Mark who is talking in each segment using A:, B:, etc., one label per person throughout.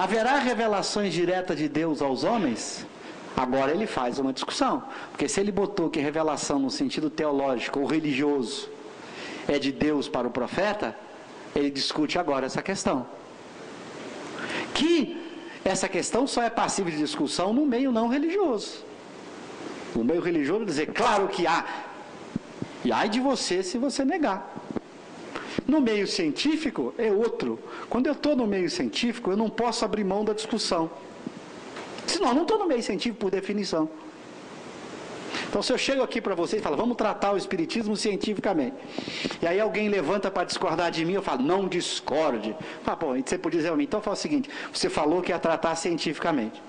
A: Haverá revelações diretas de Deus aos homens? Agora ele faz uma discussão, porque se ele botou que revelação no sentido teológico ou religioso é de Deus para o profeta, ele discute agora essa questão. Que essa questão só é passível de discussão no meio não religioso. No meio religioso dizer, claro que há, e ai de você se você negar. No meio científico é outro. Quando eu estou no meio científico, eu não posso abrir mão da discussão. Senão, eu não estou no meio científico por definição. Então, se eu chego aqui para vocês e falo, vamos tratar o espiritismo cientificamente, e aí alguém levanta para discordar de mim, eu falo, não discorde. Ah, bom, você podia dizer a mim, então fala o seguinte, você falou que ia tratar cientificamente.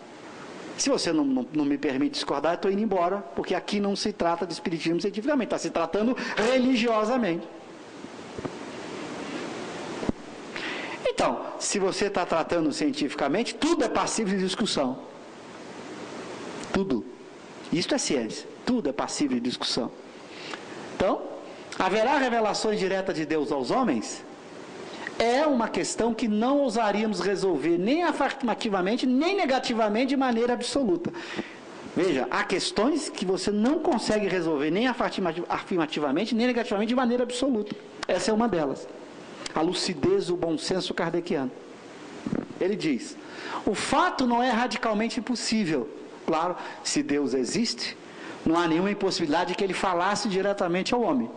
A: Se você não me permite discordar, eu estou indo embora, porque aqui não se trata de espiritismo cientificamente, está se tratando religiosamente. Então, se você está tratando cientificamente, tudo é passível de discussão. Tudo. Isto é ciência. Tudo é passível de discussão. Então, haverá revelações diretas de Deus aos homens? É uma questão que não ousaríamos resolver nem afirmativamente, nem negativamente de maneira absoluta. Veja, há questões que você não consegue resolver nem afirmativamente, nem negativamente de maneira absoluta. Essa é uma delas. A lucidez, o bom senso kardeciano. Ele diz, o fato não é radicalmente impossível. Claro, se Deus existe, não há nenhuma impossibilidade de que ele falasse diretamente ao homem.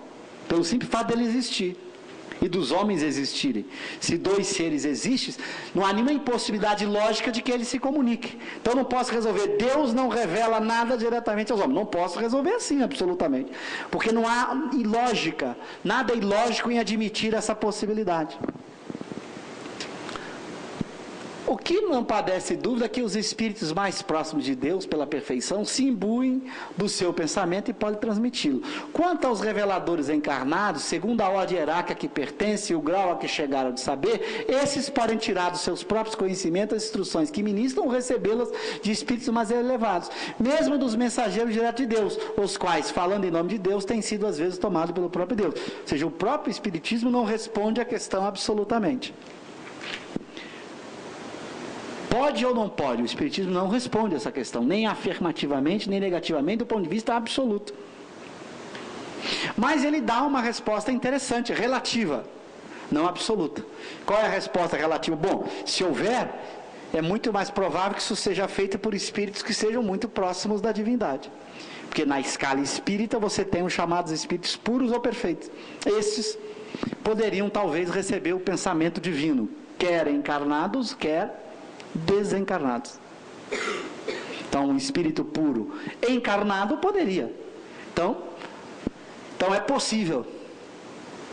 A: Pelo simples fato dele existir e dos homens existirem. Se dois seres existem, não há nenhuma impossibilidade lógica de que ele se comunique. Então não posso resolver, Deus não revela nada diretamente aos homens. Não posso resolver assim, absolutamente. Porque não há ilógica, nada ilógico em admitir essa possibilidade. O que não padece dúvida é que os espíritos mais próximos de Deus, pela perfeição, se imbuem do seu pensamento e podem transmiti-lo. Quanto aos reveladores encarnados, segundo a ordem hierárquica que pertence e o grau a que chegaram de saber, esses podem tirar dos seus próprios conhecimentos as instruções que ministram ou recebê-las de espíritos mais elevados, mesmo dos mensageiros diretos de Deus, os quais, falando em nome de Deus, têm sido às vezes tomados pelo próprio Deus. Ou seja, o próprio espiritismo não responde à questão absolutamente. Pode ou não pode? O espiritismo não responde a essa questão, nem afirmativamente, nem negativamente, do ponto de vista absoluto. Mas ele dá uma resposta interessante, relativa, não absoluta. Qual é a resposta relativa? Bom, se houver, é muito mais provável que isso seja feito por espíritos que sejam muito próximos da divindade. Porque na escala espírita você tem os chamados espíritos puros ou perfeitos. Esses poderiam talvez receber o pensamento divino, quer encarnados, quer desencarnados. Então, um espírito puro encarnado poderia. Então é possível.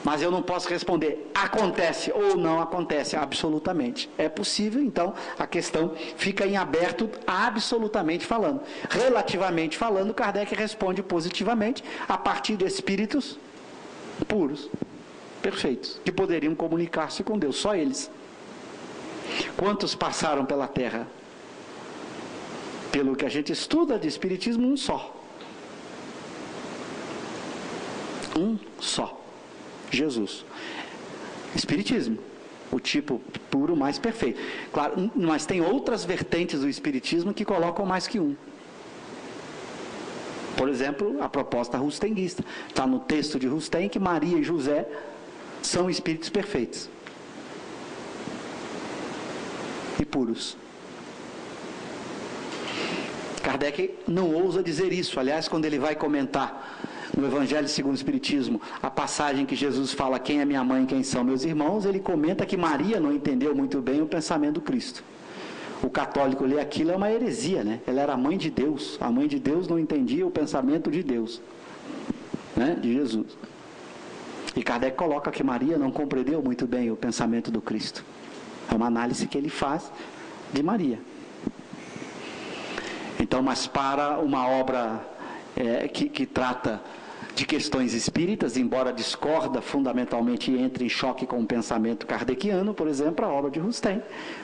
A: Mas eu não posso responder acontece ou não acontece absolutamente. É possível, então a questão fica em aberto absolutamente falando. Relativamente falando, Kardec responde positivamente a partir de espíritos puros, perfeitos, que poderiam comunicar-se com Deus, só eles. Quantos passaram pela Terra? Pelo que a gente estuda de espiritismo, um só. Um só. Jesus. Espiritismo. O tipo puro mais perfeito. Claro, mas tem outras vertentes do espiritismo que colocam mais que um. Por exemplo, a proposta rustenguista. Está no texto de Rustem que Maria e José são espíritos perfeitos. E puros. Kardec não ousa dizer isso. Aliás, quando ele vai comentar no Evangelho segundo o Espiritismo a passagem que Jesus fala quem é minha mãe e quem são meus irmãos, ele comenta que Maria não entendeu muito bem o pensamento do Cristo. O católico lê aquilo, é uma heresia, né? Ela era a mãe de Deus. A mãe de Deus não entendia o pensamento de Deus, né? De Jesus. E Kardec coloca que Maria não compreendeu muito bem o pensamento do Cristo. É uma análise que ele faz de Maria. Então, mas para uma obra que trata de questões espíritas, embora discorda fundamentalmente e entre em choque com o pensamento kardeciano, por exemplo, a obra de Rustem.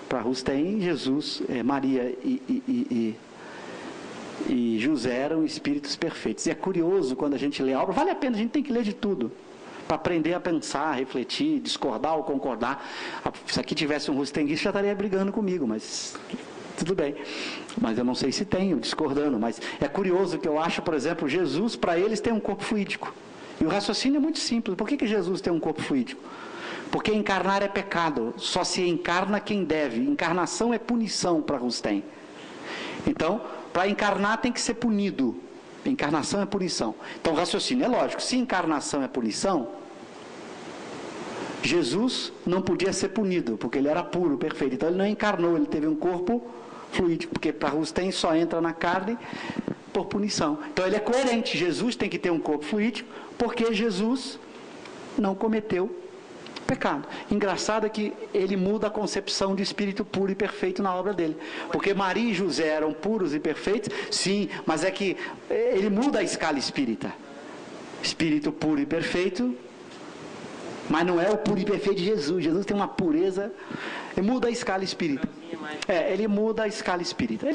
A: Para Rustem, Jesus, Maria e José eram espíritos perfeitos. E é curioso quando a gente lê a obra, vale a pena, a gente tem que ler de tudo. para aprender a pensar, refletir, discordar ou concordar. Se aqui tivesse um rustenguista, já estaria brigando comigo, mas tudo bem. Mas eu não sei se tenho, discordando. Mas é curioso que eu acho, por exemplo, Jesus, para eles, tem um corpo fluídico. E o raciocínio é muito simples. Por que Jesus tem um corpo fluídico? Porque encarnar é pecado. Só se encarna quem deve. Encarnação é punição para Rustem. Então, para encarnar tem que ser punido. Encarnação é punição. Então, o raciocínio é lógico. Se encarnação é punição, Jesus não podia ser punido, porque ele era puro, perfeito. Então, ele não encarnou, ele teve um corpo fluídico, porque para Rustem só entra na carne por punição. Então, ele é coerente. Jesus tem que ter um corpo fluídico, porque Jesus não cometeu pecado. Engraçado é que ele muda a concepção de espírito puro e perfeito na obra dele. Porque Maria e José eram puros e perfeitos, sim, mas é que ele muda a escala espírita. Espírito puro e perfeito, mas não é o puro e perfeito de Jesus. Jesus tem uma pureza, ele muda a escala espírita. Ele muda a escala espírita.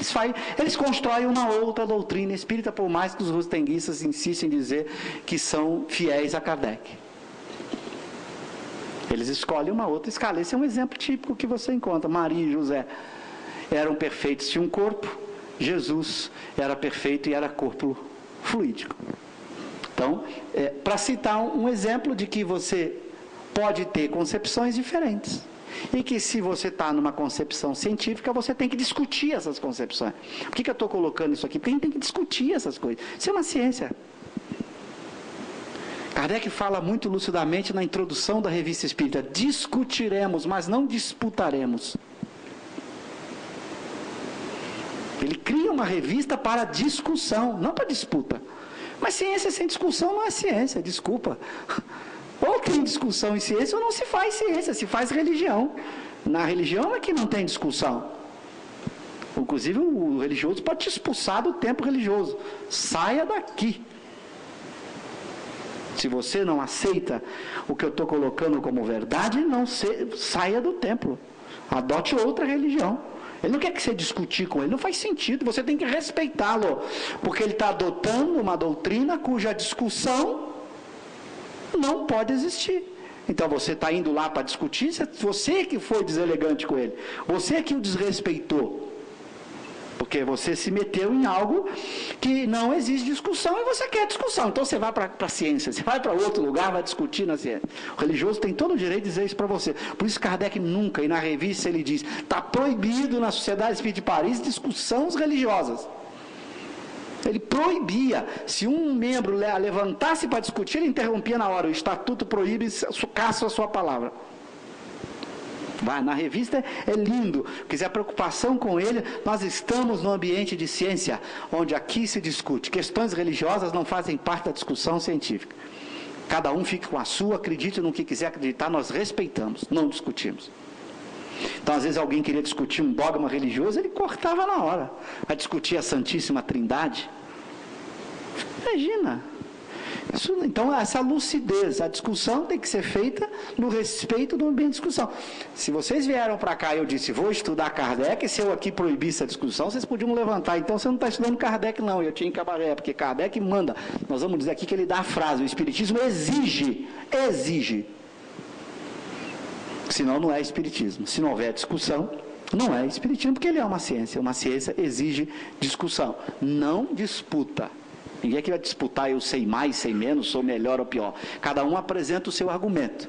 A: Eles constroem uma outra doutrina espírita, por mais que os rustenguistas insistem em dizer que são fiéis a Kardec. Eles escolhem uma outra escala. Esse é um exemplo típico que você encontra. Maria e José eram perfeitos, tinham um corpo. Jesus era perfeito e era corpo fluídico. Então, para citar um exemplo de que você pode ter concepções diferentes. E que se você está numa concepção científica, você tem que discutir essas concepções. Por que eu estou colocando isso aqui? Porque a gente tem que discutir essas coisas. Isso é uma ciência. Kardec fala muito lucidamente na introdução da Revista Espírita: discutiremos, mas não disputaremos. Ele cria uma revista para discussão, não para disputa. Mas ciência sem discussão não é ciência, desculpa. Ou tem discussão em ciência, ou não se faz ciência, se faz religião. Na religião é que não tem discussão. Inclusive o religioso pode te expulsar do templo religioso. Saia daqui. Se você não aceita o que eu estou colocando como verdade, saia do templo. Adote outra religião. Ele não quer que você discutir com ele, não faz sentido, você tem que respeitá-lo. Porque ele está adotando uma doutrina cuja discussão não pode existir. Então você está indo lá para discutir, você que foi deselegante com ele, você que o desrespeitou. Porque você se meteu em algo que não existe discussão e você quer discussão. Então você vai para a ciência, você vai para outro lugar, vai discutir na ciência. O religioso tem todo o direito de dizer isso para você. Por isso Kardec nunca, e na revista ele diz, está proibido na Sociedade Espírita de Paris discussões religiosas. Ele proibia. Se um membro levantasse para discutir, ele interrompia na hora. O estatuto proíbe e caça a sua palavra. Na revista é lindo, porque a preocupação com ele, nós estamos no ambiente de ciência, onde aqui se discute. Questões religiosas não fazem parte da discussão científica. Cada um fica com a sua, acredite no que quiser acreditar, nós respeitamos, não discutimos. Então, às vezes alguém queria discutir um dogma religioso, ele cortava na hora. Vai discutir a Santíssima Trindade. Imagina. Então, essa lucidez, a discussão tem que ser feita no respeito do ambiente de discussão. Se vocês vieram para cá e eu disse, vou estudar Kardec, se eu aqui proibisse a discussão, vocês podiam levantar. Então, você não está estudando Kardec, não. Eu tinha em Cabaré, porque Kardec manda. Nós vamos dizer aqui que ele dá a frase, o Espiritismo exige. Senão não é Espiritismo. Se não houver discussão, não é Espiritismo, porque ele é uma ciência. Uma ciência exige discussão, não disputa. Ninguém aqui vai disputar, eu sei mais, sei menos, sou melhor ou pior. Cada um apresenta o seu argumento.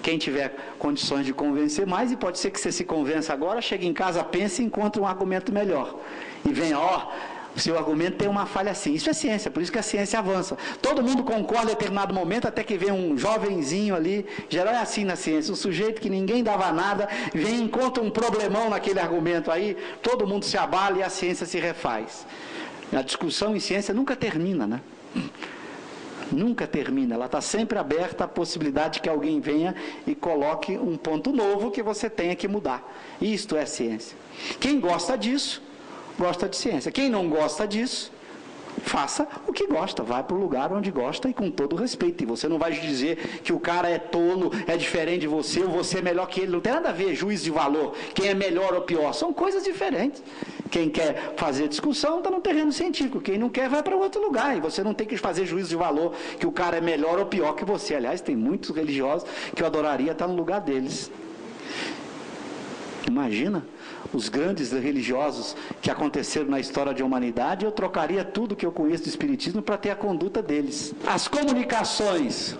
A: Quem tiver condições de convencer mais, e pode ser que você se convença agora, chegue em casa, pense e encontre um argumento melhor. E venha, o seu argumento tem uma falha assim. Isso é ciência, por isso que a ciência avança. Todo mundo concorda em determinado momento, até que vem um jovenzinho ali, geral é assim na ciência, um sujeito que ninguém dava nada, vem e encontra um problemão naquele argumento aí, todo mundo se abala e a ciência se refaz. A discussão em ciência nunca termina, né? Nunca termina, ela está sempre aberta à possibilidade de que alguém venha e coloque um ponto novo que você tenha que mudar. Isto é ciência. Quem gosta disso, gosta de ciência. Quem não gosta disso, Faça o que gosta, vai para o lugar onde gosta e com todo respeito. E você não vai dizer que o cara é tolo, é diferente de você, ou você é melhor que ele. Não tem nada a ver, juízo de valor, quem é melhor ou pior. São coisas diferentes. Quem quer fazer discussão está no terreno científico. Quem não quer vai para outro lugar. E você não tem que fazer juízo de valor que o cara é melhor ou pior que você. Aliás, tem muitos religiosos que eu adoraria estar no lugar deles. Imagina os grandes religiosos que aconteceram na história da humanidade, eu trocaria tudo que eu conheço do Espiritismo para ter a conduta deles. As comunicações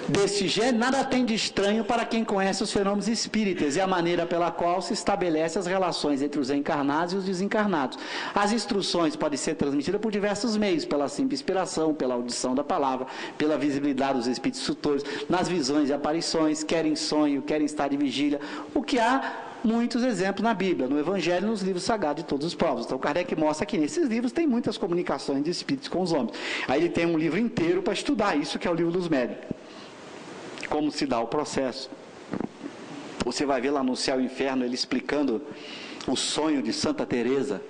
A: desse gênero, nada tem de estranho para quem conhece os fenômenos espíritas e a maneira pela qual se estabelece as relações entre os encarnados e os desencarnados. As instruções podem ser transmitidas por diversos meios, pela simples inspiração, pela audição da palavra, pela visibilidade dos espíritos instrutores, nas visões e aparições, quer em sonho, quer em estado de vigília, o que há muitos exemplos na Bíblia, no Evangelho e nos livros sagrados de todos os povos. Então, Kardec mostra que nesses livros tem muitas comunicações de espíritos com os homens. Aí ele tem um livro inteiro para estudar isso, que é o livro dos médiuns. Como se dá o processo. Você vai ver lá no Céu e Inferno ele explicando o sonho de Santa Teresa,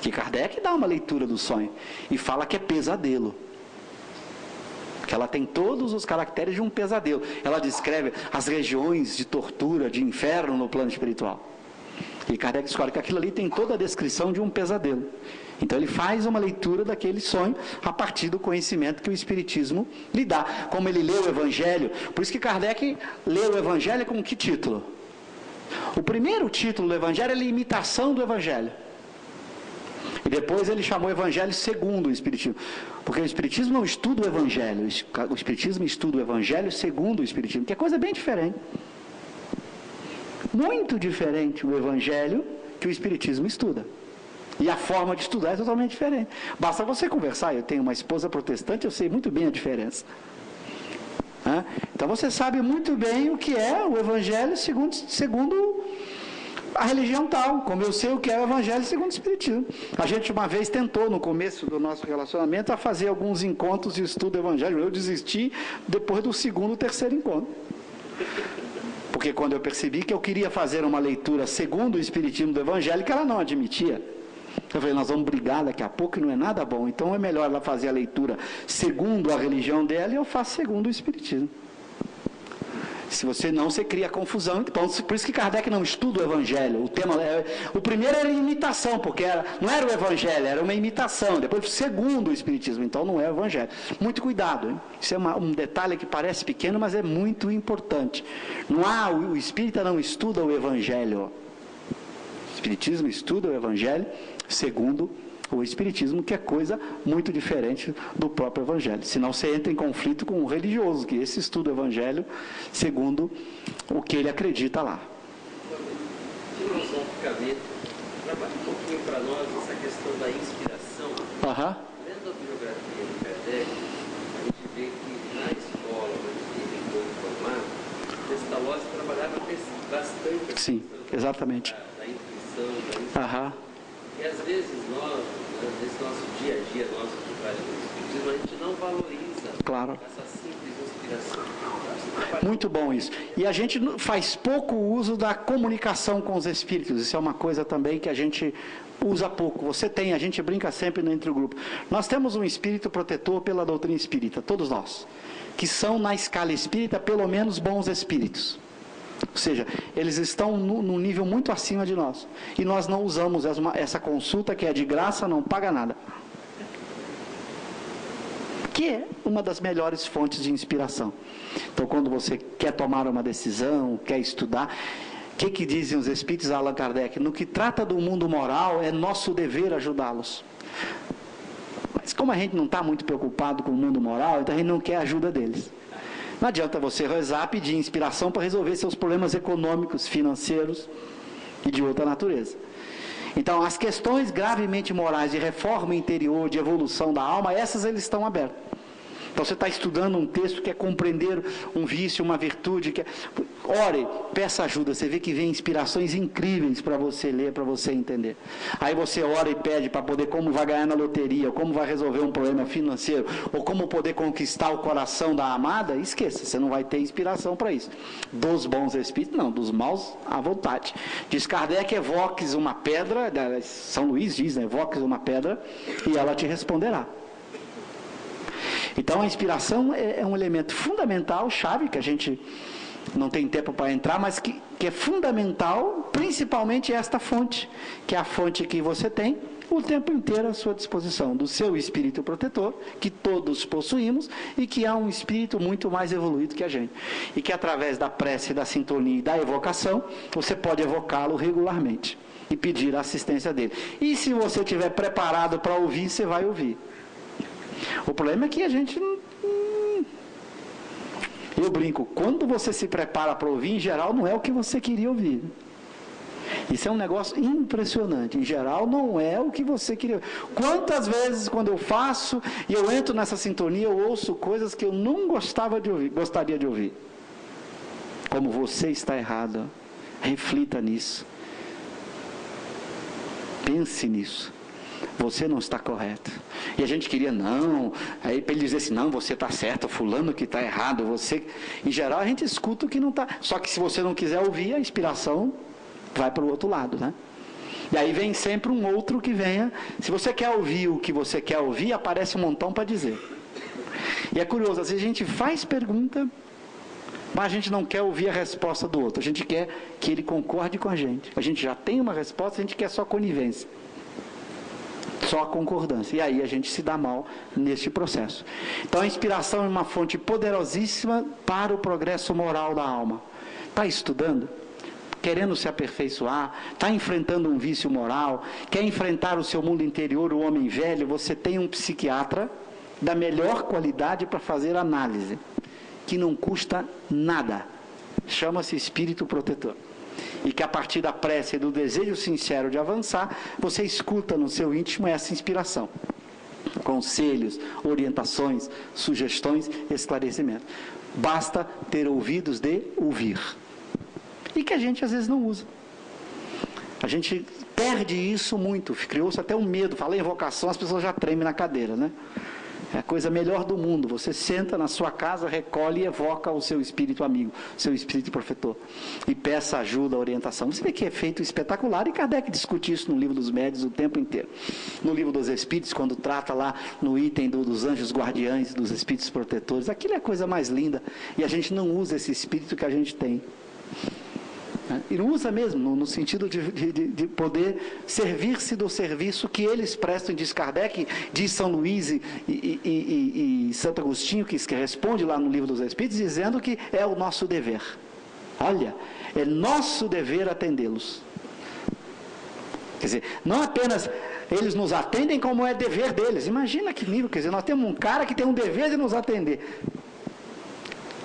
A: que Kardec dá uma leitura do sonho e fala que é pesadelo, que ela tem todos os caracteres de um pesadelo. Ela descreve as regiões de tortura, de inferno no plano espiritual. E Kardec descobre que aquilo ali tem toda a descrição de um pesadelo. Então ele faz uma leitura daquele sonho a partir do conhecimento que o Espiritismo lhe dá. Como ele lê o Evangelho, por isso que Kardec lê o Evangelho com que título? O primeiro título do Evangelho é a imitação do Evangelho. E depois ele chamou o Evangelho segundo o Espiritismo. Porque o Espiritismo não estuda o Evangelho, o Espiritismo estuda o Evangelho segundo o Espiritismo, que é coisa bem diferente. Muito diferente o Evangelho que o Espiritismo estuda. E a forma de estudar é totalmente diferente. Basta você conversar. Eu tenho uma esposa protestante, eu sei muito bem a diferença. Então você sabe muito bem o que é o Evangelho segundo a religião tal, como eu sei o que é o Evangelho segundo o Espiritismo. A gente uma vez tentou, no começo do nosso relacionamento, a fazer alguns encontros de estudo do Evangelho. Eu desisti depois do segundo, terceiro encontro. Porque quando eu percebi que eu queria fazer uma leitura segundo o Espiritismo do Evangelho, que ela não admitia. Eu falei, nós vamos brigar daqui a pouco e não é nada bom. Então é melhor ela fazer a leitura segundo a religião dela e eu faço segundo o Espiritismo. Se você não, você cria confusão. Então, por isso que Kardec não estuda o Evangelho. O primeiro era imitação, porque não era o Evangelho, era uma imitação. Depois, segundo o Espiritismo, então não é o Evangelho. Muito cuidado, hein? Isso é um detalhe que parece pequeno, mas é muito importante. O espírita não estuda o Evangelho. O Espiritismo estuda o Evangelho segundo o Espiritismo, que é coisa muito diferente do próprio Evangelho. Senão você entra em conflito com o religioso, que esse estuda o Evangelho segundo o que ele acredita lá.
B: Filosoficamente, trabalha um pouquinho para nós essa questão da inspiração. Lendo a biografia de Kardec, a gente vê que na escola onde ele foi formado, Pestalozzi trabalhava bastante.
A: Sim, exatamente.
B: Da intuição, da inspiração. E às vezes nesse nosso dia a dia, nosso que trabalha no Espiritismo, a gente não valoriza essa simples inspiração.
A: Muito bom isso. E a gente faz pouco uso da comunicação com os espíritos. Isso é uma coisa também que a gente usa pouco. A gente brinca sempre entre o grupo. Nós temos um espírito protetor pela doutrina espírita, todos nós, que são na escala espírita pelo menos bons espíritos. Ou seja, eles estão num nível muito acima de nós. E nós não usamos essa consulta que é de graça, não paga nada. Que é uma das melhores fontes de inspiração. Então, quando você quer tomar uma decisão, quer estudar, o que dizem os espíritos, Allan Kardec? No que trata do mundo moral, é nosso dever ajudá-los. Mas como a gente não está muito preocupado com o mundo moral, então a gente não quer a ajuda deles. Não adianta você rezar, pedir inspiração para resolver seus problemas econômicos, financeiros e de outra natureza. Então, as questões gravemente morais de reforma interior, de evolução da alma, essas eles estão abertos. Então você está estudando um texto, quer compreender um vício, uma virtude, ore, peça ajuda, você vê que vem inspirações incríveis para você ler, para você entender. Aí você ora e pede para poder como vai ganhar na loteria, ou como vai resolver um problema financeiro, ou como poder conquistar o coração da amada, esqueça, você não vai ter inspiração para isso. Dos bons espíritos, não, dos maus, à vontade. Diz Kardec, evoques uma pedra, São Luís diz, né, evoques uma pedra, e ela te responderá. Então a inspiração é um elemento fundamental, chave, que a gente não tem tempo para entrar, mas que é fundamental, principalmente esta fonte, que é a fonte que você tem o tempo inteiro à sua disposição, do seu espírito protetor, que todos possuímos, e que é um espírito muito mais evoluído que a gente. E que através da prece, da sintonia e da evocação, você pode evocá-lo regularmente e pedir a assistência dele. E se você estiver preparado para ouvir, você vai ouvir. O problema é que a gente eu brinco, quando você se prepara para ouvir, em geral não é o que você queria ouvir. Isso é um negócio impressionante. Em geral não é o que você queria ouvir. Quantas vezes quando eu faço e eu entro nessa sintonia, eu ouço coisas que eu não gostaria de ouvir. Como você está errado. Reflita nisso. Pense nisso. Você não está correto. E a gente queria, não, aí para ele dizer assim, não, você está certo, fulano que está errado, você... Em geral a gente escuta o que não está. Só que se você não quiser ouvir, a inspiração vai para o outro lado, né? E aí vem sempre um outro que venha. Se você quer ouvir o que você quer ouvir, aparece um montão para dizer. E é curioso, às vezes a gente faz pergunta, mas a gente não quer ouvir a resposta do outro. A gente quer que ele concorde com a gente. A gente já tem uma resposta, a gente quer só conivência. Só a concordância. E aí a gente se dá mal neste processo. Então a inspiração é uma fonte poderosíssima para o progresso moral da alma. Está estudando? Querendo se aperfeiçoar? Está enfrentando um vício moral? Quer enfrentar o seu mundo interior, o homem velho? Você tem um psiquiatra da melhor qualidade para fazer análise, que não custa nada. Chama-se espírito protetor. E que a partir da prece e do desejo sincero de avançar, você escuta no seu íntimo essa inspiração. Conselhos, orientações, sugestões, esclarecimentos. Basta ter ouvidos de ouvir. E que a gente às vezes não usa. A gente perde isso muito. Criou-se até um medo. Fala em invocação, as pessoas já tremem na cadeira, né? É a coisa melhor do mundo. Você senta na sua casa, recolhe e evoca o seu espírito amigo, seu espírito protetor. E peça ajuda, orientação. Você vê que é feito espetacular. E Kardec discute isso no livro dos médiuns o tempo inteiro. No livro dos espíritos, quando trata lá no item dos anjos guardiães, dos espíritos protetores. Aquilo é a coisa mais linda. E a gente não usa esse espírito que a gente tem. E não usa mesmo, no sentido de poder servir-se do serviço que eles prestam, diz Kardec, diz São Luís e Santo Agostinho, que responde lá no livro dos Espíritos, dizendo que é o nosso dever. Olha, é nosso dever atendê-los. Quer dizer, não apenas eles nos atendem como é dever deles. Imagina que nível, quer dizer, nós temos um cara que tem um dever de nos atender.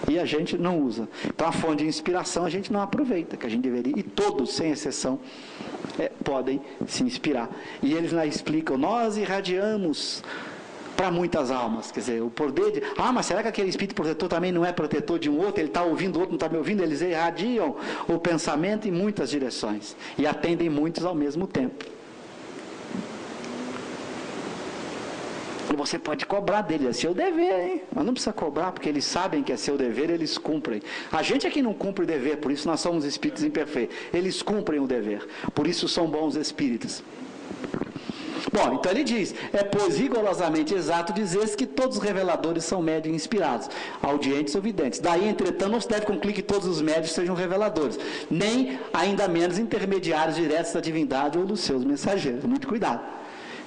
A: E a gente não usa. Então a fonte de inspiração a gente não aproveita, que a gente deveria, e todos, sem exceção, podem se inspirar. E eles lá explicam, nós irradiamos para muitas almas, quer dizer, o poder de... mas será que aquele espírito protetor também não é protetor de um outro? Ele está ouvindo o outro, não está me ouvindo? Eles irradiam o pensamento em muitas direções, e atendem muitos ao mesmo tempo. Você pode cobrar dele, é seu dever, hein? Mas não precisa cobrar, porque eles sabem que é seu dever, eles cumprem. A gente é que não cumpre o dever, por isso nós somos espíritos imperfeitos. Eles cumprem o dever, por isso são bons espíritos. Bom, então ele diz, pois rigorosamente exato dizer-se que todos os reveladores são médiuns inspirados, audientes ou videntes. Daí, entretanto, não se deve concluir que todos os médiuns sejam reveladores, nem ainda menos intermediários diretos da divindade ou dos seus mensageiros. Muito cuidado.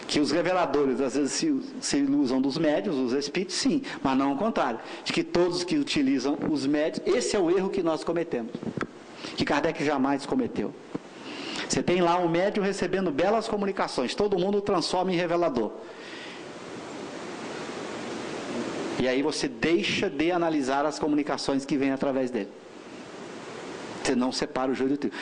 A: Que os reveladores, às vezes, se usam dos médiuns, os espíritos, sim, mas não o contrário. De que todos que utilizam os médiuns, esse é o erro que nós cometemos, que Kardec jamais cometeu. Você tem lá um médium recebendo belas comunicações, todo mundo o transforma em revelador. E aí você deixa de analisar as comunicações que vêm através dele. Você não separa o joio do trigo.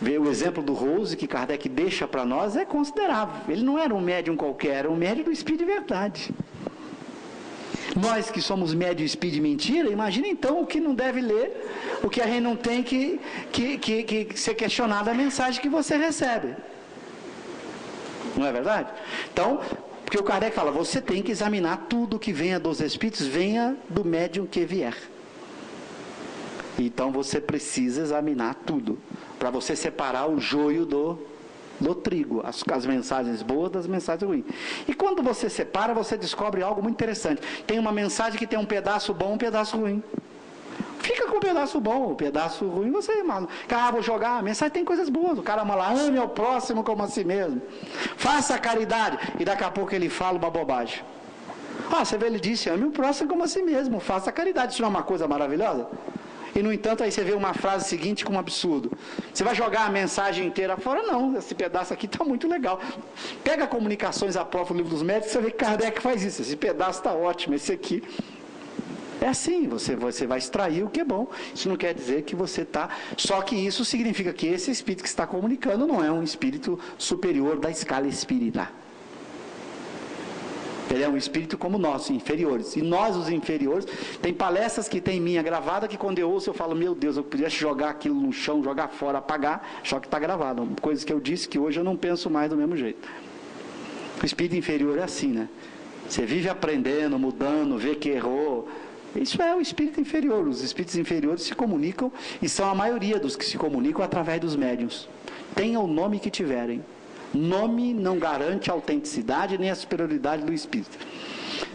A: O exemplo do Rose, que Kardec deixa para nós, é considerável. Ele não era um médium qualquer, era um médium do Espírito de Verdade. Nós que somos médio speed de mentira, imagina então o que não deve ler, o que a gente não tem que ser questionado a mensagem que você recebe. Não é verdade? Então, porque o Kardec fala, você tem que examinar tudo que venha dos espíritos, venha do médium que vier. Então você precisa examinar tudo, para você separar o joio do trigo, as mensagens boas das mensagens ruins. E quando você separa, você descobre algo muito interessante. Tem uma mensagem que tem um pedaço bom, um pedaço ruim. Fica com o pedaço bom, o pedaço ruim você manda. Vou jogar, a mensagem tem coisas boas. O cara fala, ame ao próximo como a si mesmo. Faça a caridade. E daqui a pouco ele fala uma bobagem. Você vê, ele disse, ame o próximo como a si mesmo. Faça a caridade. Isso não é uma coisa maravilhosa? E, no entanto, aí você vê uma frase seguinte com um absurdo. Você vai jogar a mensagem inteira fora? Não, esse pedaço aqui está muito legal. Pega Comunicações Apócrifas, o Livro dos Médicos, você vê que Kardec faz isso. Esse pedaço está ótimo, esse aqui... É assim, você vai extrair o que é bom. Isso não quer dizer que você está... Só que isso significa que esse espírito que está comunicando não é um espírito superior da escala espírita. Ele é um espírito como nós, inferiores. E nós, os inferiores, tem palestras que tem minha gravada, que quando eu ouço eu falo, meu Deus, eu podia jogar aquilo no chão, jogar fora, apagar, só que está gravado. Coisa que eu disse que hoje eu não penso mais do mesmo jeito. O espírito inferior é assim, né? Você vive aprendendo, mudando, vê que errou. Isso é o espírito inferior. Os espíritos inferiores se comunicam, e são a maioria dos que se comunicam através dos médiuns. Tenha o nome que tiverem. Nome não garante a autenticidade nem a superioridade do espírito.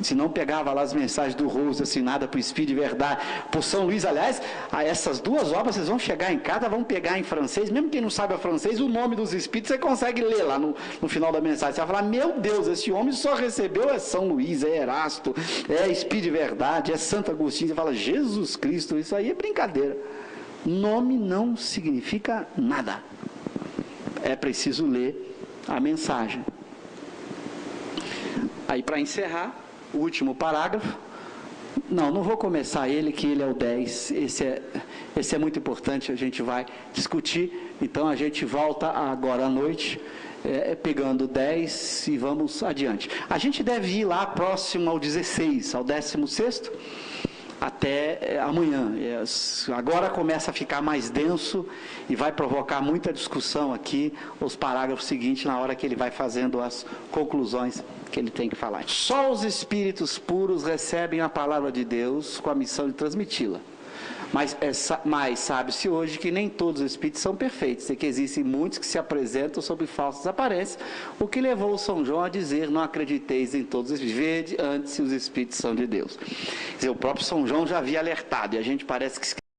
A: Se não pegava lá as mensagens do Rose assinada por Espírito de Verdade, por São Luís, aliás, essas duas obras vocês vão chegar em casa, vão pegar em francês, mesmo quem não sabe francês, o nome dos espíritos você consegue ler lá no final da mensagem. Você vai falar, meu Deus, esse homem só recebeu é São Luís, é Erasto, é Espírito de Verdade, é Santo Agostinho. Você fala, Jesus Cristo, isso aí é brincadeira. Nome não significa nada. É preciso ler a mensagem. Aí, para encerrar, o último parágrafo. Não vou começar ele, que ele é o 10. Esse é muito importante, a gente vai discutir. Então, a gente volta agora à noite, pegando o 10 e vamos adiante. A gente deve ir lá próximo ao 16, ao 16º, até amanhã. Agora começa a ficar mais denso e vai provocar muita discussão aqui, os parágrafos seguintes, na hora que ele vai fazendo as conclusões que ele tem que falar. Só os espíritos puros recebem a palavra de Deus com a missão de transmiti-la. Mas sabe-se hoje que nem todos os espíritos são perfeitos, e que existem muitos que se apresentam sob falsas aparências, o que levou São João a dizer, não acrediteis em todos os espíritos, vede antes se os espíritos são de Deus. Quer dizer, o próprio São João já havia alertado, e a gente parece que